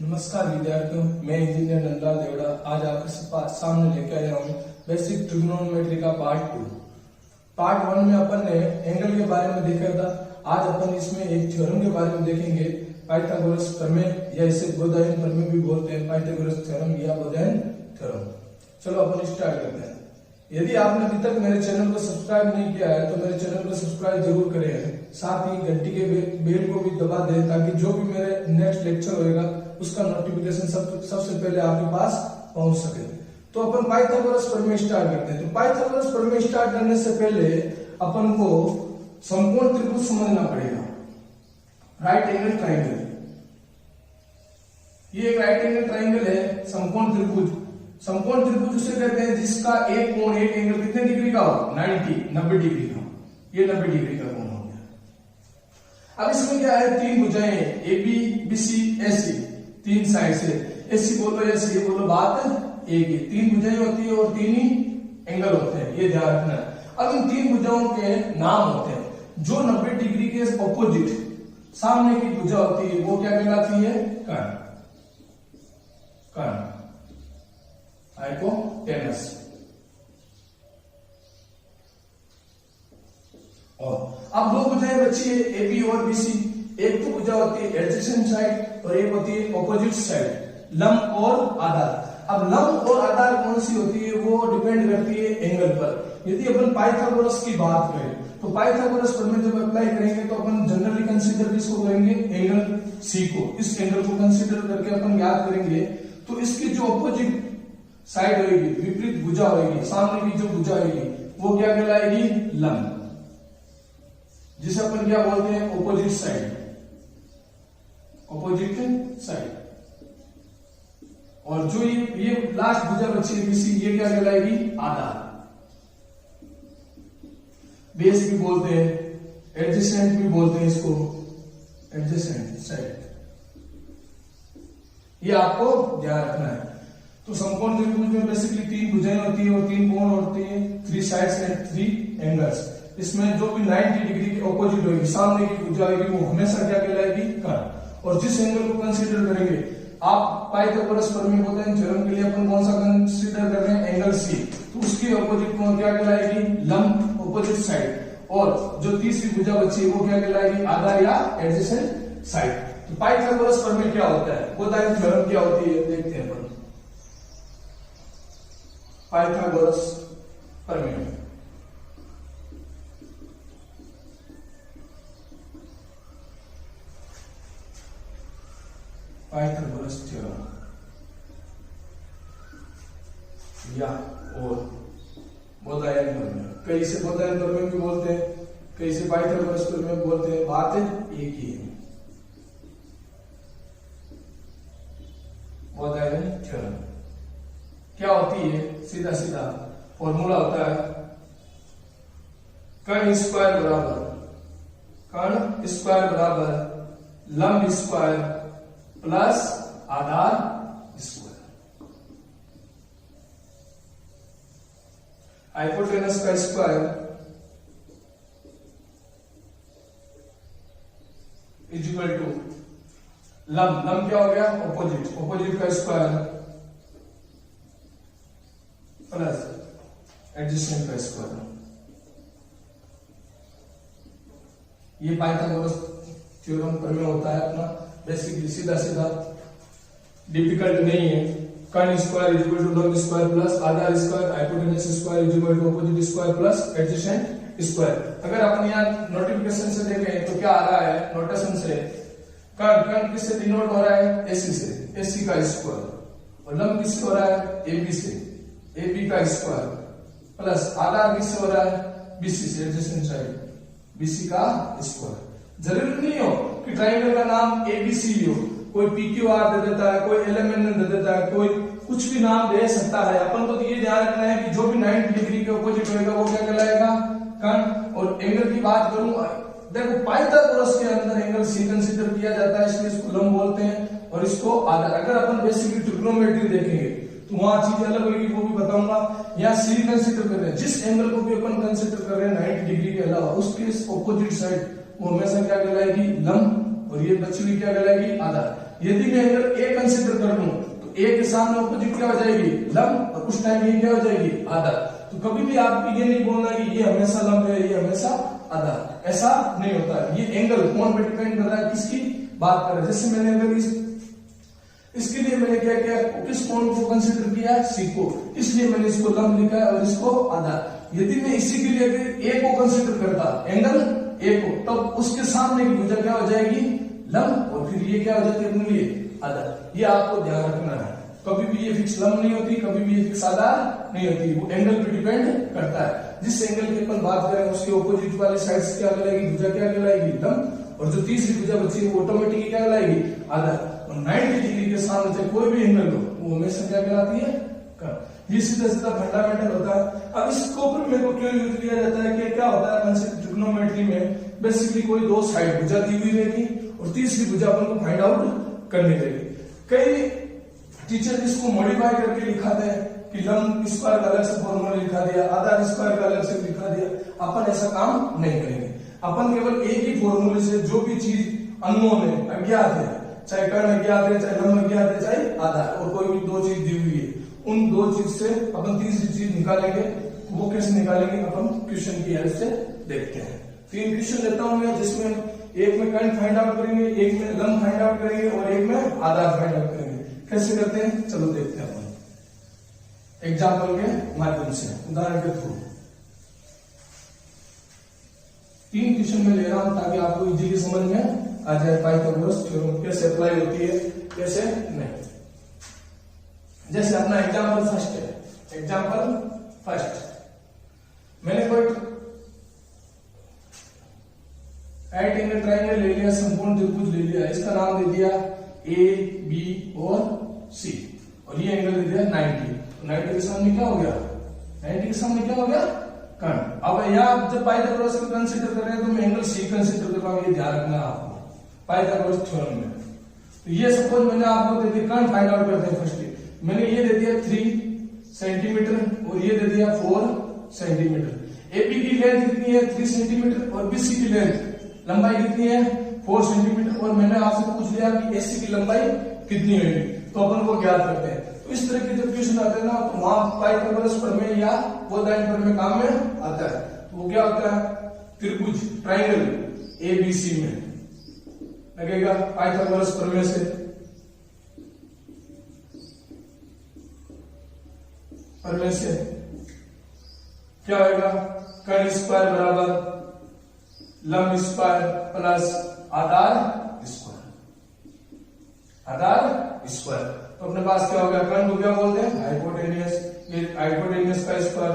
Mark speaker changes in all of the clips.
Speaker 1: नमस्कार विद्यार्थियों, मैं इंजीनियर नंदलाल देवड़ा आज आपके सामने लेके आया हूँ बेसिक ट्रिग्नोमेट्री का पार्ट 2। पार्ट 1 में अपन ने एंगल के बारे में देखा था। आज अपन इसमें एक थ्योरम के बारे में देखेंगे, पाइथागोरस प्रमेय या इसे बोधायन प्रमेय भी बोलते हैं, पाइथागोरस थ्योरम या बोधायन थ्योरम। चलो अपन स्टार्ट करते हैं। यदि आपने अभी तक मेरे चैनल को सब्सक्राइब नहीं किया है तो मेरे चैनल को सब्सक्राइब जरूर करें, साथ ही घंटी के बेल को भी दबा दें ताकि जो भी मेरे नेक्स्ट लेक्चर होएगा उसका नोटिफिकेशन सबसे पहले आपके पास पहुंच सके। तो अपन पाइथागोरस प्रमेय स्टार्ट करते हैं। तो पाइथागोरस प्रमेय स्टार्ट करने से पहले अपन को समकोण त्रिभुज समझना पड़ेगा। राइट एंगल ट्राइंगल, ये एक राइट एंगल ट्राइंगल है, समकोण त्रिभुज। समकोण त्रिभुज उसे कहते हैं जिसका एक कोण, एक एंगल कितने डिग्री का हो? 90 डिग्री का। ये 90 डिग्री का कोण हो गया। अब इसमें क्या है, तीन भुजाएं A B B C AC, तीन साइड से एसी बोलो या सी बोलो, बात एक ही। तीन भुजाएं होती है और तीन ही एंगल होते हैं, ये ध्यान रखना है। अब इन तीन भुजाओं के नाम होते हैं। जो 90 डिग्री के ऑपोजिट सामने की भुजा होती है वो क्या कहलाती है? कर्ण। कर्ण, हाइपोटेनस। और अब दो भुजाएं बची है ए बी और बी सी। एक तो भुजा होती है एडजेसेंट साइड और एक होती है ऑपोजिट साइड, लंब और आधार। अब लंब और आधार कौन सी होती है वो डिपेंड करती है एंगल पर। यदि अपन पाइथागोरस की बात करें तो पाइथागोरस प्रमेय जब अप्लाई करेंगे तो अपन जनरली कंसीडर किसको करेंगे? एंगल सी को। इस एंगल को कंसीडर करके अपन याद करेंगे तो इसकी जो ऑपोजिट साइड होगी, विपरीत भुजा होगी, सामने की जो भुजा होगी वो क्या कहलाएगी? लंब, जिसे अपन क्या बोलते हैं? Opposite side. Opposite side. और जो ये लास्ट भुजा बची है बीसी, ये क्या कहलाएगी? आधार। बेस भी बोलते हैं, एडजेसेंट भी बोलते हैं इसको, एडजेसेंट साइड। ये आपको ध्यान रखना है। तो समकोण त्रिभुज में बेसिकली तीन भुजाएं होती है और तीन कोण होते हैं, 3 साइड्स एंड 3 एंगल्स। इसमें जो भी 90 डिग्री के ऑपोजिट होगी, सामने की भुजा होगी, वो हमेशा क्या कहलाएगी? कर्ण। और जिस एंगल को कंसीडर करेंगे आप पाइथागोरस प्रमेय बोधायन थ्योरम के लिए अपन कौन सा कंसीडर कर रहे हैं? Angle C. तो उसकी ऑपोजिट कोण क्या कहलाएगी? लंब, ऑपोजिट साइड। और जो तीसरी भुजा बची है वो क्या कहलाएगी? आधार या एडजेसेंट साइड। तो पाइथागोरस प्रमेय क्या होता है, बोधायन थ्योरम क्या होती है, देखते हैं अपन। पाइथागोरस प्रमेय, पाइथागोरस थ्योरम या और बोधायन प्रमेय। कई से बोधायन प्रमेय भी बोलते हैं, कई से पाइथागोरस प्रमेय बोलते हैं, बात एक ही है। बोधायन थ्योरम क्या होती है? सीधा सीधा फॉर्मूला होता है कर्ण स्क्वायर बराबर लंब स्क्वायर प्लस आधार स्क्वायर। हाइपोटेनस का स्क्वायर इज इक्वल टू लंब, लंब क्या हो गया? ऑपोजिट, ऑपोजिट का स्क्वायर प्लस एडजेसेंट का स्क्वायर। ये पाइथागोरस थ्योरम प्रमेय होता है अपना, बेसिकली सीधा सीधा, डिफिकल्ट नहीं है। कर्ण स्क्वायर इज इक्वल टू लंब स्क्वायर प्लस आधार square, hypotenuse square is equal to opposite square plus adjacent square. अगर अपन यहाँ नोटिफिकेशन से देखें तो क्या आ रहा है? नोटेशन से कर्ण किससे डिनोट हो रहा है? एसी से, एसी का स्क्वायर। और लंब किससे हो रहा है? एबी से, एबी का स्क्वायर प्लस आधार किससे हो रहा है? बीसी से, एडजेसेंट साइड, बीसी का स्क्वायर। जरूरी नहीं हो कि ट्राइंगल का नाम एबीसी हो, कोई पीक्यूआर दे देता है, कोई एलएमएन दे देता है, कोई कुछ भी नाम दे सकता है। अपन को तो ये ध्यान रखना है कि जो भी 90 डिग्री के ऑपोजिट होगा वो क्या कहलाएगा? कर्ण। और एंगल की बात करूं, देखो पाइथागोरस के अंदर एंगल सी कंसीडर किया जाता है, इसलिए इसको लंब बोलते हैं और इसको आधार। अगर अपन बेसिकली ट्रिग्नोमेट्री देखेंगे तो वहां चीजें अलग होगी, वो भी बताऊंगा। यहाँ सी कंसीडर कर रहे हैं, जिस एंगल को भी अपन कंसीडर कर रहे हैं 90 डिग्री के अलावा, उसके ऑपोजिट साइड वो हमेशा क्या कहलाएगी? लंब। और ये बची हुई क्या कहलाएगी? आधार। यदि मैं एंगल ए कंसीडर कर लूं तो ए के सामने ऑपोजिट क्या हो जाएगी, लंब, और उस टाइम ये क्या हो जाएगी, आधा। तो कभी भी आपको ये नहीं बोलना कि ये हमेशा लंब है, ये हमेशा आधा, ऐसा नहीं होता। ये एंगल कौन पे डिपेंड कर रहा है, किसकी बात कर रहा है। जैसे मैंने अगर इसके लिए मैंने क्या किया, किस कोण को कंसीडर किया, सी को, इसलिए मैंने इसको लंब लिखा है और इसको आधा। यदि मैं इसी के लिए ए को कंसीडर करता, एंगल ए को, तब उसके सामने की भुजा क्या हो जाएगी, लंब, और फिर ये क्या हो जाती है अपने लिए आधा। ये आपको ध्यान रखना है, कभी भी ये फिक्स लंब नहीं होती, कभी भी ये फिक्स आधा नहीं होती, वो एंगल पे डिपेंड करता है। जिस एंगल की अपन बात करें उसके ऑपोजिट वाले साइड से क्या कहलाएगी, भुजा क्या कहलाएगी, लंब, और जो तीसरी भुजा बची है वो ऑटोमेटिकली क्या कहलाएगी, आधा। 90 डिग्री के सामने चाहे कोई भी एंगल हो वो हमेशा क्या कहलाती है, कर्व। ये सीधा सीधा फंडामेंटल होता है। अब इसको ऊपर मेरे को क्यों यूज किया जाता है कि क्या होता है ट्रिग्नोमेट्री में, बेसिकली कोई दो साइड भुजा दी हुई रहेगी और तीसरी भुजा अपन को फाइंड आउट करनी रहेगी। कई टीचर इसको मॉडिफाई करके लिखाते हैं कि लंब स्क्वायर का अलग से फॉर्मूला लिखा दिया, आधा स्क्वायर का अलग से लिखा दिया। अपन ऐसा काम नहीं करेंगे, अपन केवल एक ही फॉर्मूले से जो भी चीज अननोन है, अज्ञात है, चाहे कर्ण अज्ञात है, चाहे लंब अज्ञात है, चाहे आधा, और कोई भी दो चीज दी हुई है, उन दो चीज से अपन तीसरी चीज निकालेंगे। वो कैसे निकालेंगे, अपन क्वेश्चन की हेल्प से देखते हैं। 3 क्वेश्चन लेता हूं मैं, जिसमें एक में कर्ण फाइंड आउट करेंगे, एक में लंब फाइंड आउट करेंगे और एक में आधा फाइंड आउट करेंगे। कैसे करते हैं चलो देखते हैं अपन एग्जाम्पल के माध्यम से, उदाहरण के थ्रू। 3 क्वेश्चन में ले रहा हूं ताकि आपको इजीली समझ में आ जाए पाइथागोरस थ्योरम कैसे अप्लाई होती है, कैसे नहीं। जैसे अपना एग्जाम्पल फर्स्ट है, एग्जाम्पल फर्स्ट, मैंने कोई राइट एंगल ट्राइंगल ले लिया, संपूर्ण त्रिभुज ले लिया, इसका नाम दे दिया ए बी और सी, और ये एंगल दे दिया 90। तो 90 के सामने क्या हो गया, 90 के सामने क्या हो गया, कर्ण। अब यहाँ जब पाइथागोरस को कंसीडर कर रहे हैं तो मैं एंगल सी कंसीडर कर रहा हूं, ये ध्यान रखना आपको पाइथागोरस थ्योरम में। तो ये सपोज मैंने आपको दे दिया, कर्ण फाइंड आउट करते हैं फर्स्ट। मैंने ये दे दिया 3 सेंटीमीटर और ये दे दिया 4 सेंटीमीटर। एबी की लेंथ कितनी है, 3 सेंटीमीटर, और बीसी की लेंथ लंबाई कितनी है, 4 सेंटीमीटर, और मैंने आपसे पूछ लिया कि एसी की लंबाई कितनी होगी, तो अपन को ज्ञात करते हैं। तो इस तरह के जब क्वेश्चन आते हैं ना, तो वहां पाइथागोरस प्रमेय या कोसाइन प्रमेय काम में आता है। तो वो क्या होता है, त्रिभुज ट्राइंगल एबीसी में लगेगा पाइथागोरस प्रमेय से, क्या होगा, कर्ण स्क्वायर बराबर लंब स्क्वायर प्लस आधार स्क्वायर, आधार स्क्वायर। तो अपने पास क्या हो गया, कर्ण को क्या बोलते हैं, हाइपोटेनियस, ये हाइपोटेनियस का स्क्वायर,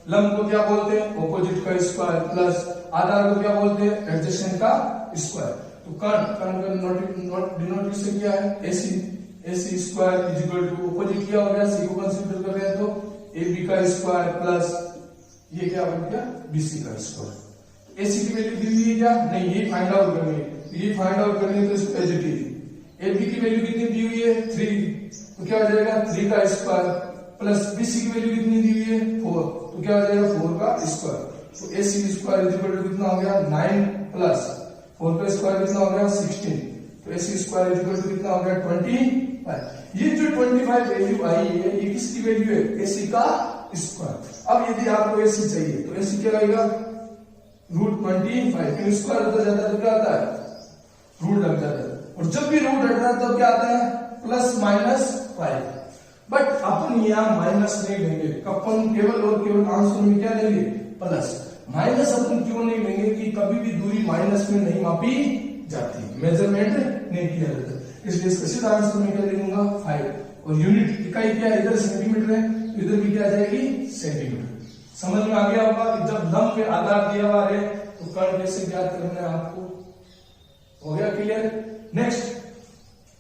Speaker 1: लंब को क्या बोलते हैं, ऑपोजिट का स्क्वायर, प्लस आधार को क्या बोलते हैं, एडजेसेंट का स्क्वायर। तो कर्ण का डिनोटेशन क्या है, AC, AC square is equal to opposite क्या हो गया, सी को कंसीडर कर रहे हैं तो एबी का स्क्वायर प्लस ये क्या बन गया, बीसी का स्क्वायर। एसी की वैल्यू दी हुई है क्या, नहीं, ये फाइंड आउट करनी है, तो ये फाइंड आउट करनी है तो इसको एज इट इज। एबी की वैल्यू कितनी दी हुई है, 3, तो क्या हो जाएगा 3 का स्क्वायर, प्लस बीसी की वैल्यू कितनी दी हुई है, 4, तो क्या हो जाएगा 4 का स्क्वायर। तो AC square is equal to कितना हो गया, 9 प्लस 4 का स्क्वायर कितना हो गया, 16, तो AC square is equal to कितना हो गया, 25। ये जो 25 वैल्यू आई है, ये किसकी वैल्यू है, एसी का स्क्वायर। अब यदि आपको एसी चाहिए तो एसी क्या आएगा, √25, स्क्वायर होता जाता है तो क्या आता है, रूट लग जाता है, और जब भी रूट हटता है तो क्या आता है, +-5। बट अपन यहाँ माइनस नहीं लेंगे, अपन केवल और केवल आंसर में क्या लेंगे, प्लस। माइनस अपन क्यों नहीं लेंगे कि कभी भी दूरी माइनस में नहीं मापी जाती, मेजरमेंट नहीं किया जाता, इसलिए इसका सीधा आंसर में क्या लिखूंगा 5। और यूनिट इकाई क्या है, इधर सेंटीमीटर है तो इधर भी क्या आ जाएगी, सेंटीमीटर। समझ में आ गया होगा कि जब लंब पे आधार दिया हुआ है तो कर्ण कैसे ज्ञात करना है आपको, हो गया क्लियर। नेक्स्ट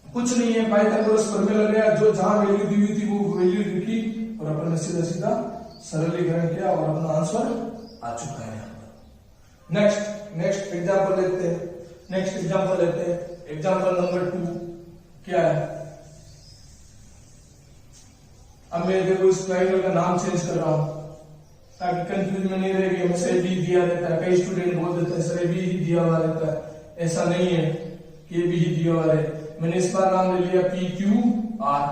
Speaker 1: कुछ नहीं है, पाइथागोरस प्रमेय लग गया, जो जहां वैल्यू दी हुई थी वो वैल्यू लिखी और अपन ने सीधा सीधा सरलीकरण किया और अपना आंसर आ चुका है। नेक्स्ट एग्जांपल लेते हैं, एग्जांपल नंबर 2 क्या है। अब मैं देखो इस ट्रायंगल का नाम चेंज कर रहा हूं ताकि कंफ्यूज में नहीं रहेगी, हमेशा भी दिया रहता है, कई स्टूडेंट बोल देते हैं सर भी ही दिया हुआ रहता है, ऐसा नहीं है कि भी ही दिया हुआ है। मैंने इस बार नाम ले लिया पी क्यू आर,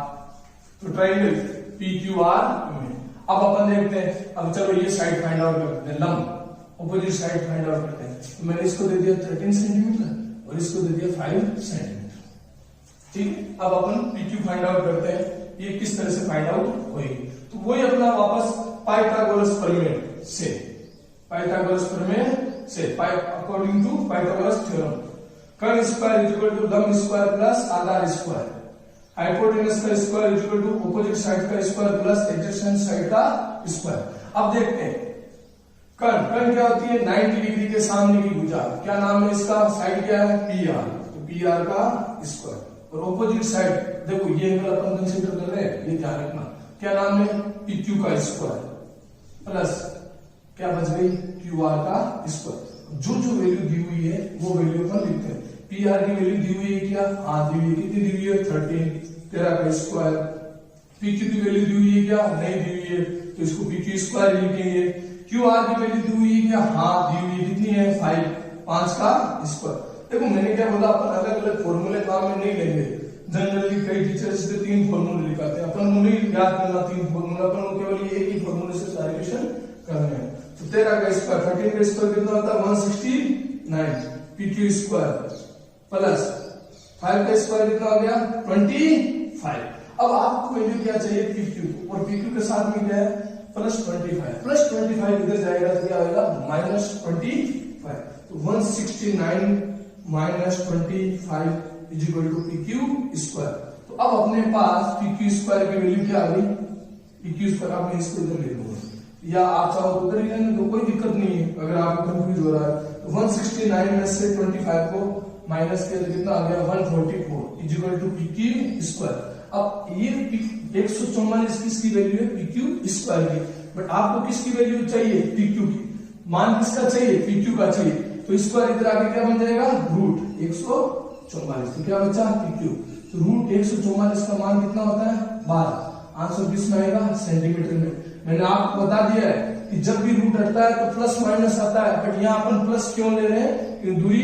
Speaker 1: तो ट्राइंगल पी क्यू आर में। अब अपन देखते हैं, अब चलो ये साइड फाइंड आउट करते हैं, लंब ऑपोजिट साइड फाइंड आउट करते हैं। तो मैंने इसको दे दिया 13 सेंटीमीटर और इसको दे दिया 5 सेंटीमीटर, ठीक है। अब अपन पी क्यू फाइंड आउट करते हैं, ये किस तरह से फाइंड आउट होगी। तो वही अपना वापस पाइथागोरस प्रमेय से, पाइथागोरस प्रमेय से, अकॉर्डिंग टू पाइथागोरस थ्योरम, कर्ण स्क्वायर इज इक्वल टू लंब स्क्वायर प्लस आधार स्क्वायर, हाइपोटेनस का square is equal to opposite side का स्क्वायर प्लस एडजेसेंट साइड का स्क्वायर। अब देखते हैं कर्ण, कर्ण क्या होती है 90 डिग्री के सामने की भुजा, क्या नाम है इसका, साइड क्या है पी आर, तो पी आर का स्क्वायर, और ऑपोजिट साइड देखो ये एंगल अपन कंसीडर कर रहे हैं, ये ध्यान रखना, क्या नाम है पी क्यू का स्क्वायर प्लस क्या बच गई क्यू आर का स्क्वायर। जो जो वैल्यू दी हुई है वो वैल्यू अपन लिखते हैं। पी आर की वैल्यू दी हुई है क्या, हाँ दी हुई है, कितनी दी हुई है 13 का स्क्वायर। पी क्यू की वैल्यू दी हुई है क्या, नहीं दी हुई है, तो इसको पी क्यू स्क्वायर लिखेंगे। क्यू आर की वैल्यू दी हुई है क्या, हाँ दी हुई है, कितनी है 5 का स्क्वायर। देखो मैंने क्या बोला, अपन अलग अलग फॉर्मूले काम में नहीं लेंगे, जनरली कई टीचर्स से 3 फॉर्मूले लिखाते हैं, अपन को नहीं याद करना 3 फॉर्मूला, अपन को केवल ये एक ही फॉर्मूले से सारे क्वेश्चन करने हैं। तो 13 का स्क्वायर 13 का स्क्वायर कितना होता है 169 पी क्यू स्क्वायर प्लस 5 का स्क्वायर कितना हो गया 25। अब आपको वैल्यू क्या चाहिए पी क्यू, और पी क्यू के साथ में क्या है +25, +25 इधर जाएगा तो क्या होगा -25, तो 169 -25 is equal to P Q square. तो अब अपने पास पी क्यू स्क्वायर की वैल्यू क्या आ गई, पी क्यू स्क्वायर, आपने इसको इधर ले लूंगा या आप चाहो तो उधर ही लेना, तो कोई दिक्कत नहीं है अगर आपको कंफ्यूज हो रहा है। तो 169 में से 25 को माइनस किया तो कितना आ गया 144 is equal to P Q square. अब ये 144 किसकी वैल्यू है पी क्यू स्क्वायर की, बट आपको किसकी वैल्यू चाहिए पी क्यू की, मान किसका चाहिए पी क्यू का चाहिए, तो स्क्वायर इधर आके क्या बन जाएगा रूट 144, तो क्या बचा पी क्यू, तो रूट 144 का मान कितना होता है 12। आंसर किसमें आएगा सेंटीमीटर में। मैंने आपको बता दिया है कि जब भी रूट हटता है तो प्लस माइनस आता है, बट यहाँ अपन प्लस क्यों ले रहे हैं कि दूरी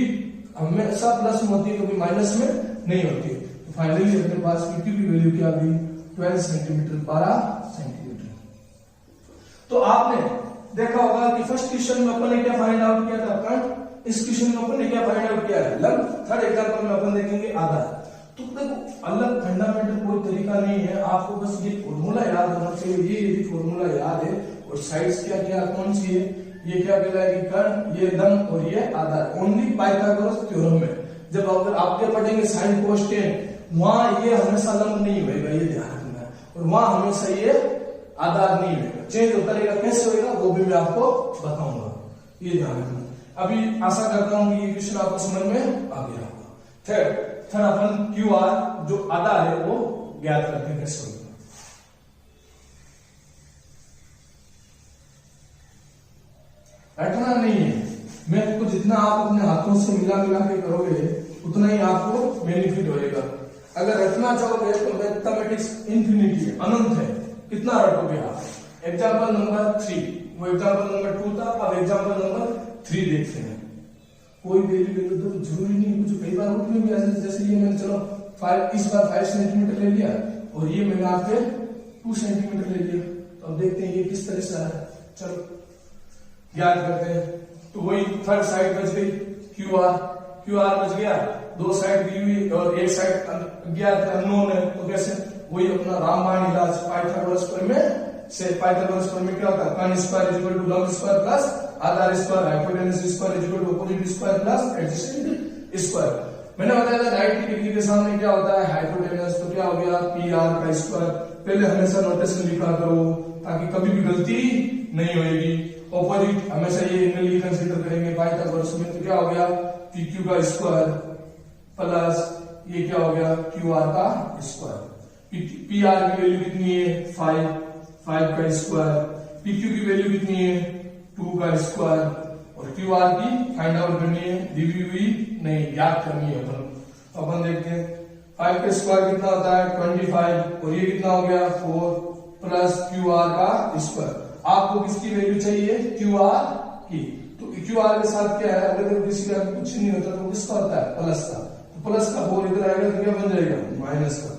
Speaker 1: हमेशा प्लस में होती है कभी माइनस में नहीं होती है। तो फाइनली अपने पास पी क्यू की वैल्यू क्या आ गई 12 सेंटीमीटर, 12 सेंटीमीटर। तो आपने देखा होगा कि फर्स्ट क्वेश्चन में अपन ने क्या फाइंड आउट किया था कर्ण, इस क्वेश्चन में अपन ने क्या फाइंड आउट किया है लंब, थर्ड एग्जांपल में अपन देखेंगे आधार। तो देखो अलग फंडामेंटल कोई तरीका नहीं है, आपको बस ये फॉर्मूला याद होना चाहिए। ये यदि फॉर्मूला याद है और साइड्स क्या क्या कौन सी है, ये क्या कहलाएगी कर्ण, ये लंब और ये आधार, ओनली पाइथागोरस थ्योरम में। जब अगर आपके पढ़ेंगे साइन कोसेकेंट, वहां ये हमेशा लंब नहीं होएगा, ये ध्यान रखना है, और वहां हमेशा ये आधार नहीं होगा, चेंज होता रहेगा। कैसे होगा वो भी मैं आपको बताऊंगा, ये ध्यान रखना। अभी आशा करता हूं कि ये क्वेश्चन आपको समझ में आ गया होगा। थर्ड अपन क्यू आर जो आधार है वो ज्ञात करते हैं कैसे होगा। रटना नहीं है, मैं आपको जितना आप अपने हाथों से मिला मिला के करोगे उतना ही आपको बेनिफिट होएगा। अगर रटना चाहोगे तो मैथमेटिक्स इन्फिनिटी है, अनंत है, कितना रटोगे आप। एग्जाम्पल नंबर 3, वो एग्जाम्पल नंबर 2 था, अब एग्जाम्पल नंबर 3 देखते हैं। कोई वैल्यू तो जरूरी नहीं, कुछ कई बार उसमें भी ऐसे, जैसे ये मैंने चलो 5 इस बार 5 सेंटीमीटर ले लिया और ये मैंने आपके 2 सेंटीमीटर ले लिया, तो अब देखते हैं ये किस तरह से आ रहा है। चलो याद करते हैं। तो वही थर्ड साइड बच गई क्यू आर बच गया, 2 साइड दी हुई और एक साइड ज्ञात अननोन है, तो कैसे वही अपना रामबाण इलाज पाइथागोरस प्रमेय से। पाइथागोरस प्रमेय क्या होता है कर्ण स्क्वायर इज इक्वल टू लंब स्क्वायर प्लस आधार square, hypotenuse square is equal to opposite square plus adjacent square. मैंने बताया था 90 डिग्री के सामने क्या होता है हाइपोटेनस, तो क्या हो गया पी आर का स्क्वायर। पहले हमेशा नोटेशन लिखा करो ताकि कभी भी गलती नहीं होगी। ऑपोजिट हमेशा ये एंगल ही कंसीडर करेंगे पाइथागोरस में, तो क्या हो गया पी क्यू का स्क्वायर प्लस ये क्या हो गया क्यू आर का स्क्वायर। पी आर की वैल्यू कितनी है 5 का स्क्वायर, पी क्यू की वैल्यू कितनी है 2 का स्क्वायर, और क्यू आर की फाइंड आउट करनी है, दी हुई नहीं याद करनी है अपन। अपन देखते हैं 5 का स्क्वायर कितना होता है 25, और ये कितना हो गया 4 प्लस क्यू आर का स्क्वायर। आपको किसकी वैल्यू चाहिए क्यू आर की, तो क्यू आर के साथ क्या है, अगर किसी का कुछ नहीं होता तो किसका होता है प्लस का, तो प्लस का 4 इधर आएगा तो क्या बन जाएगा माइनस का,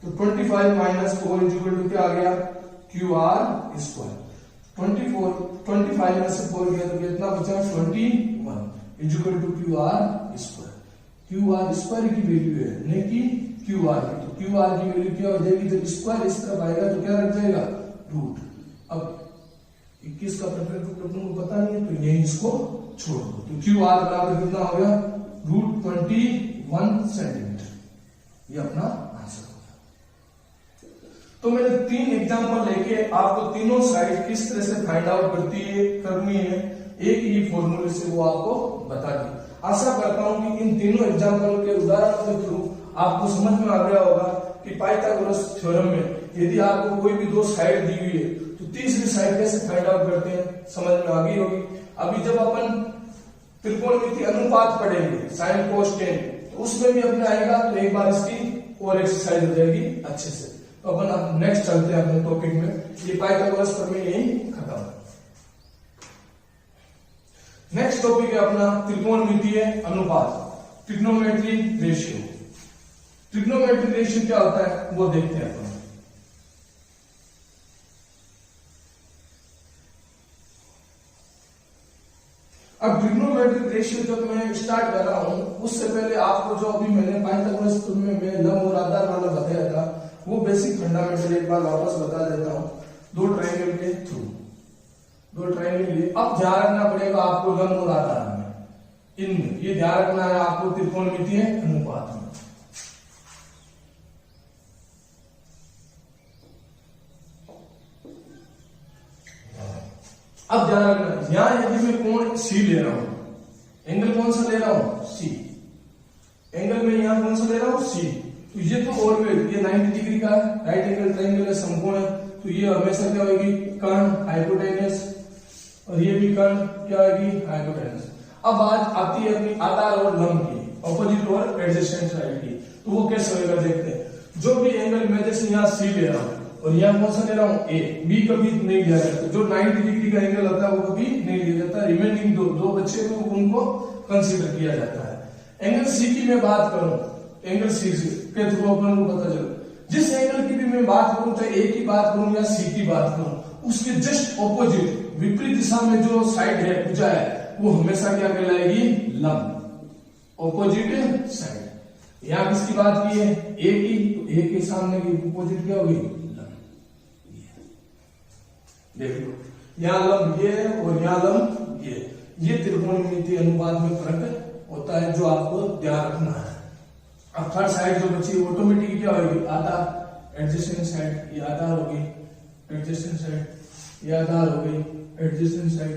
Speaker 1: तो 25 माइनस 4 इक्वल टू क्या आ गया क्यू आर स्क्वायर। 25 में से 4 गया तो कितना बचा 21 equal to Q R square. Q R square की वैल्यू है नहीं कि क्यू आर की, तो क्यू आर की वैल्यू क्या हो जाएगी, जब स्क्वायर इस तरफ आएगा तो क्या रख जाएगा रूट। अब 21 का परफेक्ट रूट अपन को पता नहीं है तो यही इसको छोड़ दो, तो क्यू आर बराबर कितना हो गया √21 सेंटीमीटर, ये अपना आंसर हो गया। तो मैंने 3 एग्जांपल लेके आपको तीनों साइड किस तरह से फाइंड आउट करनी है एक ही फॉर्मूले से वो आपको बता दी। आशा करता हूं कि इन तीनों एग्जांपल के उदाहरणों के थ्रू आपको समझ में आ गया होगा कि पाइथागोरस थ्योरम में यदि आपको कोई भी 2 साइड दी हुई है तो तीसरी साइड कैसे फाइंड आउट करते हैं समझ में आ गई होगी। अभी जब अपन त्रिकोणमिति अनुपात पढ़ेंगे साइन कोस टेन तो उसमें भी अपने आएगा, तो एक बार इसकी और एक्सरसाइज हो जाएगी अच्छे से। तो अपन अब नेक्स्ट चलते हैं अपने टॉपिक में, ये पाइथागोरस प्रमेय यही खत्म। नेक्स्ट टॉपिक है अपना त्रिकोणमितीय अनुपात, ट्रिग्नोमेट्री रेशियो। ट्रिग्नोमेट्री रेशियो क्या होता है वो देखते हैं अपन। अब ट्रिग्नोमेट्रिक रेशियो जब मैं स्टार्ट कर रहा हूं उससे पहले आपको जो अभी मैंने पाइथागोरस प्रमेय में लंब और आधार वाला बताया था वो बेसिक फंडामेंटल एक बार वापस बता देता हूं। 2 ट्रायंगल के थ्रू 2 ट्रायंगल लिए अब ध्यान रखना पड़ेगा आपको लंब और आधार में, इनमें ये ध्यान रखना है आपको त्रिकोणमितीय अनुपात में। अब ध्यान रखना यहां यदि मैं कोण सी ले रहा हूं, एंगल कौन सा ले रहा हूं सी, एंगल में यहां कौन सा ले रहा हूं सी, तो ये तो ऑलवेज ये 90 डिग्री का है, राइट एंगल ट्रायंगल है, समकोण है, तो ये हमेशा क्या होगी कर्ण हाइपोटेनस, और ये भी कर्ण क्या होगी हाइपोटेनस। अब आज आती है अपनी आधार और लंब की, ऑपोजिट और एडजेसेंट साइड की, तो वो कैसे होगा देखते हैं। जो भी एंगल मैं जैसे यहाँ सी ले रहा हूं और यहाँ कौन सा ले रहा हूँ ए, बी कभी नहीं लिया जाता, जो 90 डिग्री का एंगल होता है वो कभी नहीं लिया जाता, रिमेनिंग दो बच्चे को उनको कंसीडर किया जाता है। एंगल सी की मैं बात करूं, एंगल सी के थ्रू अपन को पता चले जिस एंगल की भी मैं बात करूं चाहे ए की बात करूं या सी की बात करूं उसके जस्ट ऑपोजिट विपरीत दिशा में जो साइड है भुजा है वो हमेशा क्या कहलाएगी लंब, ऑपोजिट साइड। यहां किसकी बात की है ए की, तो ए के सामने की ऑपोजिट क्या होगी लंब। देख लो यहां लंब ये और यहां लंब ये त्रिकोणमितीय अनुपात में फर्क होता है जो आपको ध्यान रखना है। अब थर्ड साइड जो बची ऑटोमेटिक क्या होगी आधार, एडजेसेंट साइड ये आधार होगी, एडजेसेंट साइड ये आधार हो गई, एडजेसेंट साइड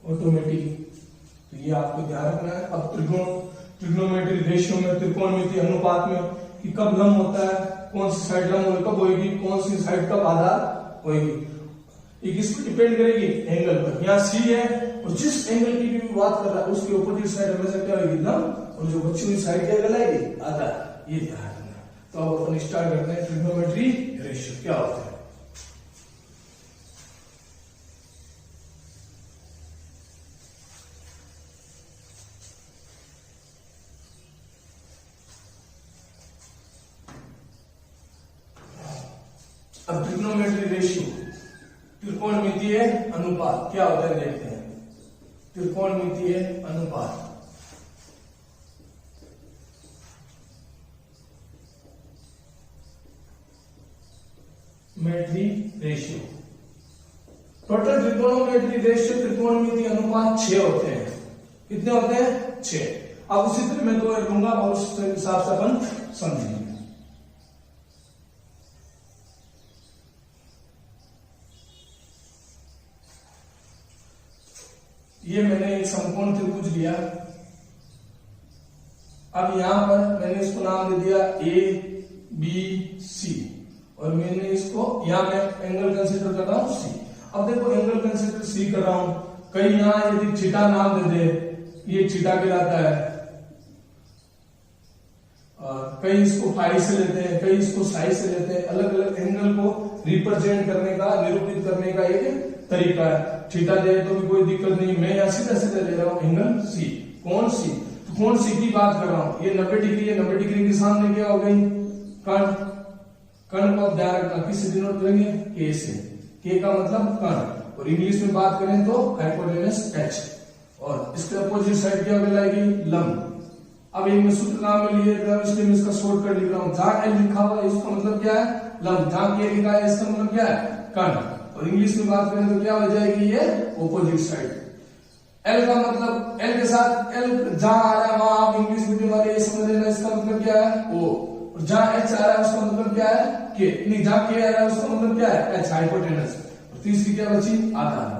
Speaker 1: ऑटोमेटिक, तो ये आपको ध्यान रखना है। अब ट्रिग्नोमेट्रिक रेशियो में त्रिकोणमितीय अनुपात में कि कब लंब होता है, कौन सी साइड लंब कब होगी, कौन सी साइड कब आधार होगी, ये किस पर डिपेंड करेगी एंगल पर। यहाँ सी है और जिस एंगल की भी बात कर रहा है उसकी ऑपोजिट साइड हमेशा क्या होगी लंब, और जो बची हुई साइड क्या कहलाएगी आधार, ये ध्यान रखना। तो अब अपन स्टार्ट करते हैं ट्रिग्नोमेट्री रेशियो क्या होता है। अब ट्रिग्नोमेट्री रेशियो त्रिकोणमितीय अनुपात क्या होता है देखते हैं। त्रिकोणमितीय अनुपात मेट्री रेशियो, टोटल त्रिकोणमितीय रेशियो त्रिकोणमितीय अनुपात 6 होते हैं। कितने होते हैं 6। अब उसी तरह मैं 2 लूंगा और उस हिसाब से अपन समझेंगे। ये मैंने एक समकोण त्रिभुज लिया, अब यहां पर मैंने इसको नाम दे दिया ए बी सी और मैंने इसको यहां मैं एंगल कंसीडर कर रहा हूं सी। अब देखो एंगल कंसीडर सी कर रहा हूं, कहीं यहां यदि थीटा नाम दे दे ये थीटा कहलाता है, कई इसको फाई से लेते हैं, कई इसको साई से लेते हैं, अलग अलग एंगल को रिप्रेजेंट करने का निरूपित करने का एक तरीका है। थीटा दे तो भी कोई दिक्कत नहीं, मैं यहां सीधा सीधा ले रहा हूं एंगल सी, कौन सी, त्रिकोण सी की बात कर रहा हूं, ये 90 डिग्री है, 90 डिग्री के सामने क्या हो गई, कर्ण। कर्ण को ध्यान रखना, किससे डिनोट करेंगे, के से। के का मतलब कर्ण, और इंग्लिश में बात करें तो हाइपोटेनस एच, और इसके अपोजिट साइड क्या कहलाएगी, लंब। अब एक मैं सूत्र नाम में लिए इसलिए मैं इसका शॉर्टकट लिख रहा हूं। जहां एल लिखा हुआ है इसका मतलब क्या है, लंब। जहां के लिखा है इसका मतलब क्या है, कर्ण। और इंग्लिश में बात करें तो क्या हो जाएगी, ये ऑपोजिट साइड। एल का मतलब, एल के साथ एल जहां आ रहा है वहां आप इंग्लिश मीडियम वाले ये समझ लेना, इसका मतलब क्या है, ओ। और जहां एच आ रहा है उसका मतलब क्या है, के। नहीं, जहां के आ रहा है उसका मतलब क्या है, एच, हाइपोटेनस। और तीसरी क्या बची, आधार।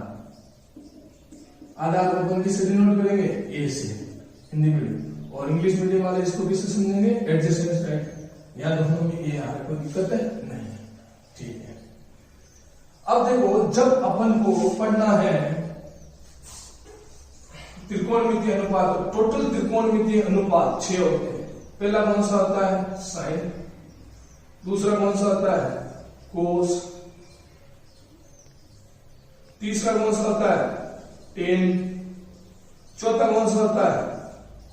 Speaker 1: आधार को अपन किससे डिनोट करेंगे, ए से, हिंदी मीडियम। और इंग्लिश मीडियम वाले इसको किससे समझेंगे, एडजेसेंट साइड। या दोनों में ए आ रहा है, कोई दिक्कत है नहीं, ठीक है। अब देखो, जब अपन को पढ़ना है त्रिकोणमितीय अनुपात, टोटल त्रिकोणमितीय अनुपात 6 होते हैं। पहला कौन सा होता है, साइन। दूसरा कौन सा होता है, कोस। तीसरा कौन सा होता है, टेन। चौथा कौन सा होता है,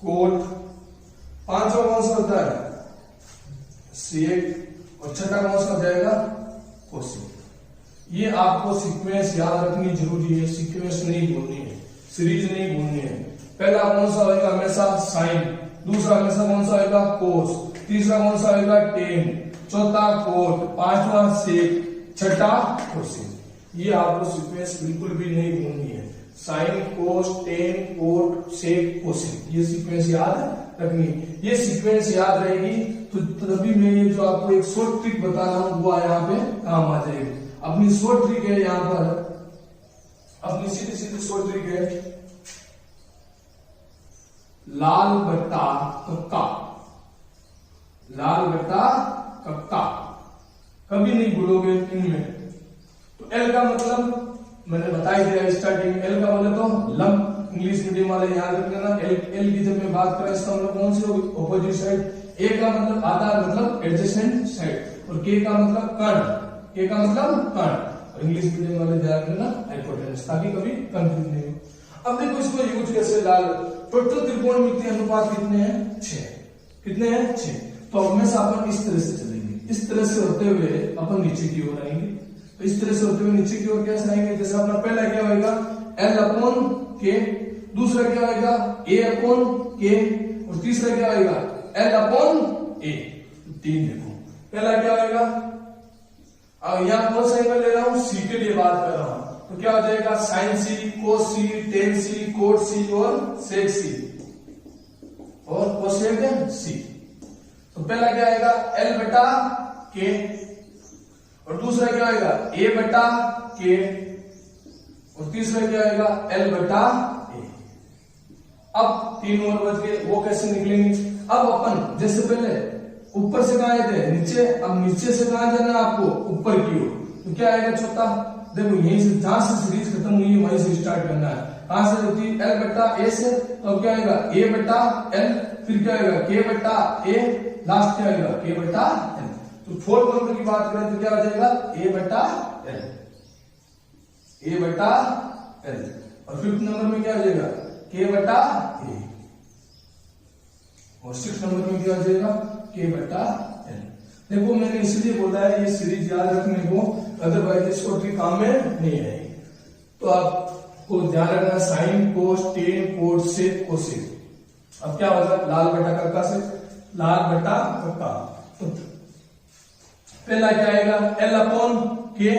Speaker 1: कोट। पांचवा कौन सा होता है, सेक। और छठा कौन सा हो जाएगा, कोसेक। ये आपको सीक्वेंस याद रखनी जरूरी है, सीक्वेंस नहीं भूलनी है, सीरीज नहीं भूलनी है। पहला कौन सा होगा, हमेशा साइन। दूसरा हमेशा कौन सा होगा, कोस। तीसरा कौन सा होगा, टेन। चौथा कोट। पांचवा सेक। छठा कोसेक। ये आपको सीक्वेंस बिल्कुल भी नहीं भूलनी है, sign, cos, tan, cot, sec, cosec. ये सीक्वेंस याद रखनी। ये सीक्वेंस याद रहेगी तो तभी मैं ये जो आपको एक शॉर्ट ट्रिक बता रहा हूं वो यहाँ पे काम आ जाएगी। अपनी शॉर्ट ट्रिक है, यहां पर अपनी सीधी सीधी शॉर्ट ट्रिक है, लाल बट्टा कक्का। लाल बट्टा कक्का कभी नहीं भूलोगे इनमें। तो एल का मतलब मैंने बता ही दिया स्टार्टिंग, एल का मतलब तो लंब। इंग्लिश मीडियम वाले याद रख लेना, एल की जब मैं बात करें इसका मतलब कौन सी होगी, ऑपोजिट साइड। ए का मतलब आधार, मतलब एडजेसेंट साइड। और के का मतलब कर्ण। के का मतलब कर्ण। इंग्लिश मीडियम वाले ध्यान रखना हाइपोटेनस, ताकि कभी कंफ्यूज नहीं हो। अब देखो इसको यूज कैसे, लाल। टोटल त्रिकोणमितीय अनुपात कितने हैं, 6। कितने हैं, 6। तो हमेशा अपन इस तरह से चलेंगे, इस तरह से होते हुए अपन नीचे की ओर आएंगे। तो इस तरह से होते हुए नीचे की ओर कैसे आएंगे, जैसे अपना पहला क्या होगा, एल अपॉन के। दूसरा क्या होगा, ए अपॉन के। और तीसरा क्या होगा, एल अपॉन ए। 3 देखो, पहला क्या होगा, अब यहां कौन सा एंगल ले रहा हूं, सी के लिए बात कर रहा हूं। तो क्या हो जाएगा, साइन सी, कोस सी, टेन सी, कोट सी और सेक सी और कोसेक सी। तो पहला क्या आएगा, एल बटा के। और दूसरा क्या आएगा, ए बटा के। और तीसरा क्या आएगा, एल बटा ए। अब 3 और बच गए, वो कैसे निकलेंगे। अब अपन जैसे पहले ऊपर से कहा आए थे, नीचे। अब नीचे से कहा जाना है आपको, ऊपर की ओर। तो क्या आएगा, चौथा। देखो यहीं से, जहां से सीरीज खत्म हुई है वहीं से स्टार्ट करना है। कहां से होती है, एल बटा ए से। तो क्या आएगा, ए बटा एल। फिर क्या आएगा, के बटा ए। लास्ट क्या आएगा, के बटा एल। तो फोर्थ नंबर की बात करें तो क्या हो जाएगा, ए बटा एल। ए बटा एल। और फिफ्थ नंबर में क्या हो जाएगा, के बटा ए। और 6 नंबर में क्या हो जाएगा, के बटा एल। देखो मैंने इसलिए बोला है ये सीरीज याद रखने को, अदरवाइज इसको ट्रिक काम में नहीं आएगी। तो आपको ध्यान रखना, sign, cos, tan, cot, sec, cosec. अब क्या होगा, लाल बटा कक्का से लाल बटा कक्का। तो पहला क्या आएगा, एल अपॉन के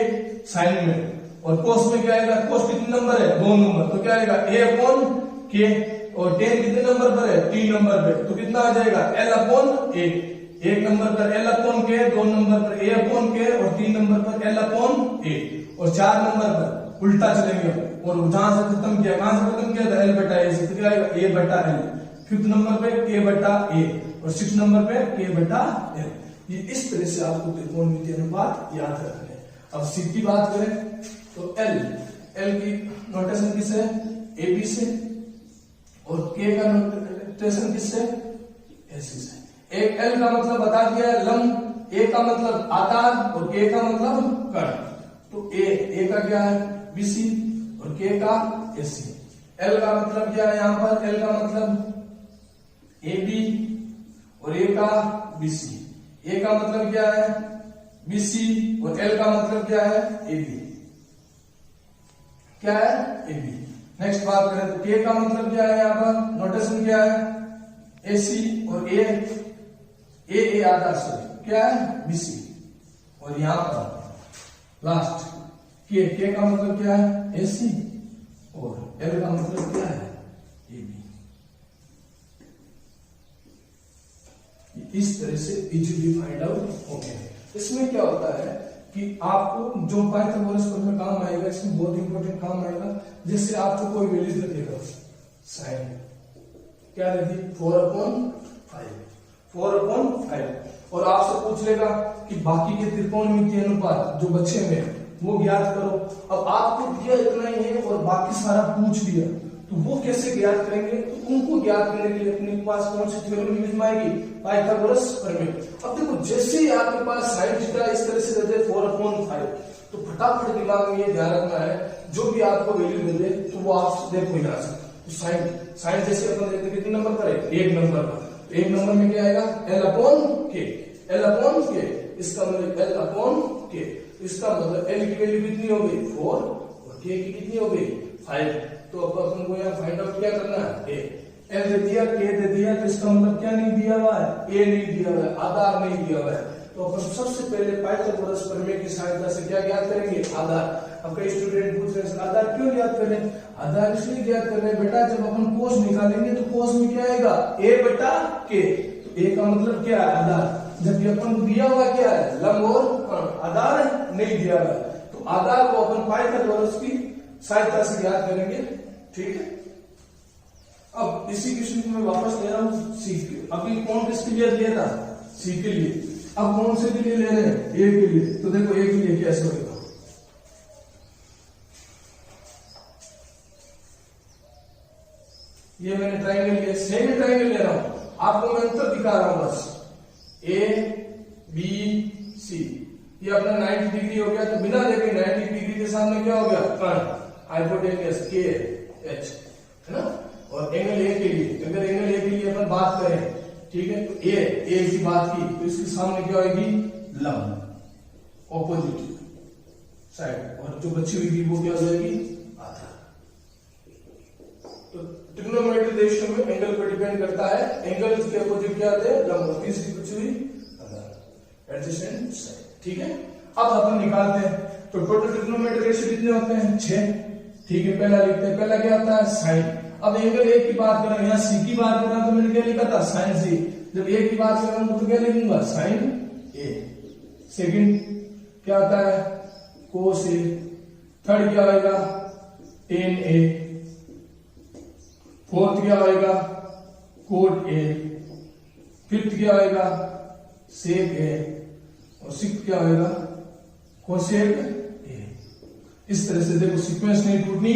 Speaker 1: साइन में। और कोस में क्या आएगा, कोस कितने नंबर है, 2 नंबर। तो क्या आएगा, ए अपॉन के। और टेन कितने नंबर पर है, 3 नंबर पे। तो कितना आ जाएगा, एल अपॉन ए। 1 नंबर पर एल अपॉन के, 2 नंबर पर ए अपॉन के और 3 नंबर पर एल अपॉन ए। और 4 नंबर पर उल्टा चलेंगे और जहां से खत्म किया, कहां से खत्म किया था, एल बटा ए से। तो क्या आएगा, ए बटा एल। 5th नंबर पे के बटा ए और 6th नंबर पे के बटा एल। ये इस तरह से आपको त्रिकोणमितीय अनुपात याद रखने हैं। अब सी की बात करें तो एल की नोटेशन किससे, ए बी से। और के का नोटेशन किससे, एसी से। एक एल का मतलब बता दिया है, लंब। ए का मतलब आधार और के का मतलब कर्ण। तो ए का क्या है, बीसी और के का एसी। एल का मतलब क्या है, यहां पर एल का मतलब ए बी और ए का बी सी। ए का मतलब क्या है बी सी और एल का मतलब क्या है ए बी, क्या है ए बी। नेक्स्ट बात करें तो के का मतलब क्या है, यहाँ पर नोटेशन क्या है ए सी और ए आधार सॉरी क्या है बी सी। और यहां पर लास्ट के का मतलब क्या है ए सी और एल का मतलब क्या है ए बी। इस तरह से इजीली फाइंड आउट हो गया। इसमें क्या होता है कि आपको जो पाइथागोरस में काम आएगा, इसमें बहुत इंपॉर्टेंट काम आएगा। जैसे आपको कोई वैल्यूज लिखेगा साइन क्या रहती 4/5 और आपसे पूछ लेगा कि बाकी के त्रिकोणमितीय अनुपात जो बच्चे में वो ज्ञात करो। अब आपको दिया इतना ही है और बाकी सारा पूछ दिया, तो वो कैसे ज्ञात करेंगे? तो उनको ज्ञात करने के लिए अपने पास कौन सी थ्योरम यूज में आएगी, पाइथागोरस प्रमेय। अब देखो जैसे ही आपके पास साइन थीटा इस तरह से दे दे 4/5, तो फटाफट दिमाग में ये ध्यान रखना है जो भी आपको वैल्यू मिले तो वो आप देखो यहाँ से। तो साइन जैसे अपन देखते कितने नंबर पर है, एक नंबर पर। एक नंबर में क्या आएगा L अपॉन के, इसका मतलब L/K, इसका मतलब L की वैल्यू कितनी हो गई 4 और K की कितनी हो गई 5। तो अब अपन को यहाँ फाइंड आउट क्या करना है, L दे दिया K दे दिया, तो इसका मतलब क्या नहीं दिया हुआ है, A नहीं दिया हुआ है, आधार नहीं दिया हुआ है। तो अपन सबसे पहले पाइथागोरस प्रमेय की सहायता से क्या ज्ञात करेंगे, आधार। अब कई स्टूडेंट पूछ रहे हैं आधार क्यों ज्ञात करें? आधार इसलिए ज्ञात कर रहे हैं बेटा, जब अपन कोस निकालेंगे तो कोस में क्या आएगा A/K, तो A का मतलब क्या है आधार, जबकि अपन को दिया हुआ क्या है लंब और आधार नहीं दिया हुआ। तो आधार को अपन पाइथागोरस की सहायता से ज्ञात करेंगे, ठीक है। अब इसी क्वेश्चन को मैं वापस ले रहा हूं सी के। अभी कौन किसके लिए दिया था, सी के लिए। अब कौन से के लिए ले रहे हैं, ए के लिए। तो देखो ए के लिए कैसे होगा, ये मैंने ट्रायंगल लिया, सेम ट्रायंगल ले रहा हूं, आपको मैं अंतर दिखा रहा हूं बस। ए बी सी, ये अपना 90 डिग्री हो गया, तो बिना देखे 90 डिग्री के सामने क्या हो गया फ्रंट, हाइपोटेन्यूस के एच, है ना। और एंगल ए के लिए, अगर एंगल ए के लिए अपन बात करें, ठीक है, तो ए की बात की तो इसके सामने क्या होगी लंब, ऑपोजिट साइड, और जो बची हुई वो क्या हो जाएगी आधार। तो ट्रिग्नोमेट्री रेशियो में एंगल पर डिपेंड करता है, एंगल के अपोजिट क्या होते हैं लंब, और तीसरी बची हुई आधार, एडजेसेंट साइड, ठीक है। अब अपन निकालते हैं, तो टोटल ट्रिग्नोमेट्री रेशियो कितने होते हैं 6, ठीक है। पहला लिखते हैं, पहला क्या होता है साइन। अब एंगल ए की बात करें, यहाँ सी की बात करें तो मैंने क्या लिखा था साइन सी, जब ए की बात करें तो क्या लिखूंगा साइन ए। सेकंड क्या होता है कोस ए, थर्ड क्या होगा टेन ए, फोर्थ क्या होगा कोट ए, फिफ्थ क्या होगा सेक ए, और सिक्स क्या होगा कोसेक ए। इस तरह से देखो सीक्वेंस नहीं टूटनी